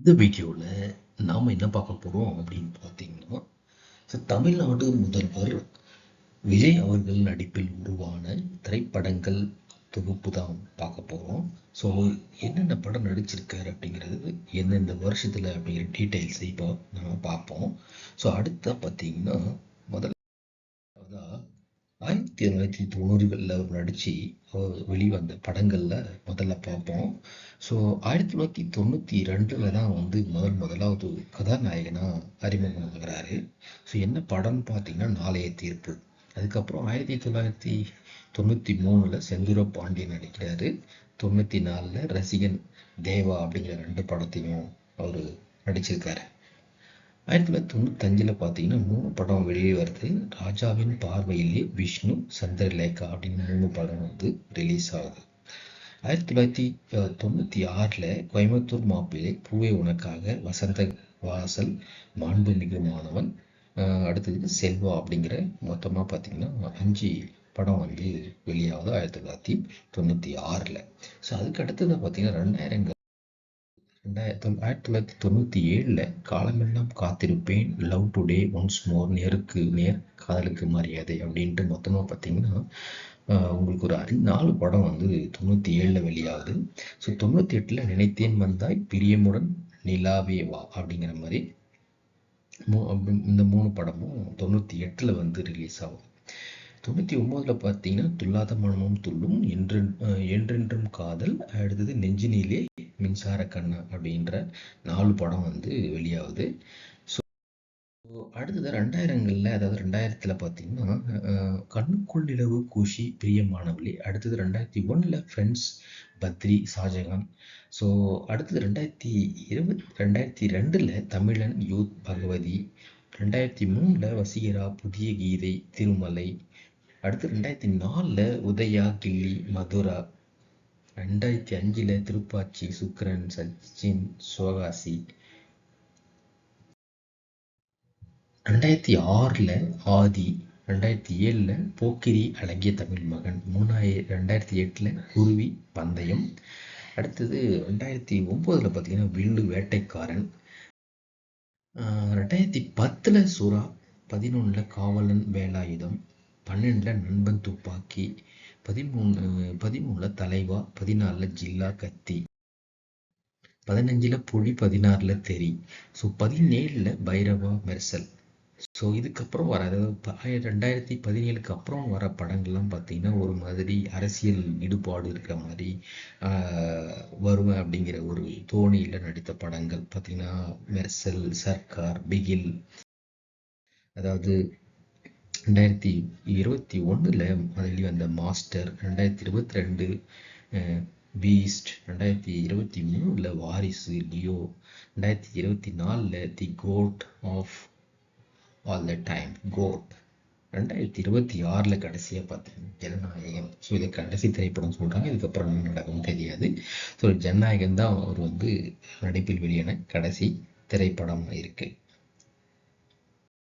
இந்த வீடியோவில் நாம் என்ன பார்க்க போகிறோம் அப்படின்னு பார்த்தீங்கன்னா, தமிழ்நாடு முதல்வர் விஜய் அவர்கள் நடிப்பில் உருவான திரைப்படங்கள் தொகுப்பு தான் பார்க்க போகிறோம். ஸோ என்னென்ன படம் நடிச்சிருக்காரு அப்படிங்கிறது எந்தெந்த வருஷத்தில் அப்படிங்கிற டீட்டெயில்ஸை இப்போ நம்ம பார்ப்போம். ஸோ அடுத்த பார்த்தீங்கன்னா முதல்ல 1990களில் அவர் நடித்து வெளிவந்த படங்களில் முதல்ல பார்ப்போம். ஸோ 1992 தான் வந்து முதலாவது கதாநாயகனாக அறிமுகமாகிறாரு. ஸோ என்ன படம்னு பார்த்தீங்கன்னா நாளைய தீர்ப்பு. அதுக்கப்புறம் 1993 செந்தூர பாண்டியன் நடிக்கிறாரு. 94 ரசிகன் தேவா அப்படிங்கிற 2 படத்தையும் அவர் நடிச்சிருக்காரு. 1995 பார்த்தீங்கன்னா 3 படம் வெளியே வருது. ராஜாவின் பார்வையிலே, விஷ்ணு, சந்திரலேகா அப்படின்னு 3 படம் வந்து ரிலீஸ் ஆகுது. 1996 கோயம்புத்தூர் மாப்பிள்ளை, பூவே உனக்காக, வசந்த வாசல், மாண்புமிகு மாணவன், அடுத்தது செல்வா அப்படிங்கிற மொத்தமாக பார்த்தீங்கன்னா 5 படம் வந்து வெளியாகுது 1996. ஸோ அதுக்கு அடுத்தது பார்த்தீங்கன்னா 1997 காலமெல்லாம் காத்திருப்பேன், லவ் டுடே, ஒன்ஸ் மோர், நேருக்கு நேர், காதலுக்கு மரியாதை அப்படின்ட்டு மொத்தமாக பார்த்தீங்கன்னா உங்களுக்கு ஒரு 4 படம் வந்து 97 வெளியாகுது. ஸோ 98 நினைத்தேன் வந்தாய், பிரியமுடன், நிலாவே வா அப்படிங்கிற மாதிரி இந்த 3 படமும் 98 வந்து ரிலீஸ் ஆகும். 99 பார்த்தீங்கன்னா துல்லாத மனமும் துள்ளும், என்றென்றும் காதல், அடுத்தது நெஞ்சினிலே, மின்சார கண்ணா அப்படின்ற 4 படம் வந்து வெளியாகுது. ஸோ அடுத்தது 2000களில், அதாவது 2000 பார்த்தீங்கன்னா கண்ணுக்குள் நிலவு, குஷி, பிரியமானவளே, அடுத்தது 2001 ஃப்ரெண்ட்ஸ், பத்ரி, ஷாஜகான். ஸோ அடுத்தது 2002 தமிழன், யூத், பகவதி, 2003 வசீகரா, புதிய கீதை, திருமலை, அடுத்து 2004 உதயா, கில்லி, மதுரா, 2005 திருப்பாச்சி, சுக்ரன், சச்சின், சிவகாசி, 2006 ஆதி, 2007 போக்கிரி, அழகிய தமிழ் மகன், 2008 குருவி, பந்தயம், அடுத்தது 2009 பார்த்தீங்கன்னா வில்லு, வேட்டைக்காரன், 2010 சுறா, 11 காவலன், வேலாயுதம், 12 நண்பன், துப்பாக்கி, 13 தலைவா, 14 ஜில்லா, கத்தி, 15 புலி, 16 தெரி, ஸோ 17 பைரவா, மெர்சல். ஸோ இதுக்கப்புறம் வர, அதாவது 2017 அப்புறம் வர படங்கள்லாம் பார்த்தீங்கன்னா ஒரு மாதிரி அரசியல் ஈடுபாடு இருக்கிற மாதிரி வருவேன் அப்படிங்கிற ஒரு தோணியில் நடித்த படங்கள் பார்த்தீங்கன்னா மெர்சல், சர்க்கார், பிகில், அதாவது 2021 வெளிவந்த master, 2022 Beast, 2023 Varisu, Leo, 2024 the GOAT of all the time, GOAT, 2026 கடைசியாக பார்த்தீங்கன்னா ஜனநாயகன். ஸோ இதை கடைசி திரைப்படம் சொல்கிறாங்க, இதுக்கப்புறம் என்ன நடக்கும்னு தெரியாது. ஸோ ஜனநாயகன் தான் அவர் வந்து நடிப்பில் வெளியான கடைசி திரைப்படம் இருக்குது.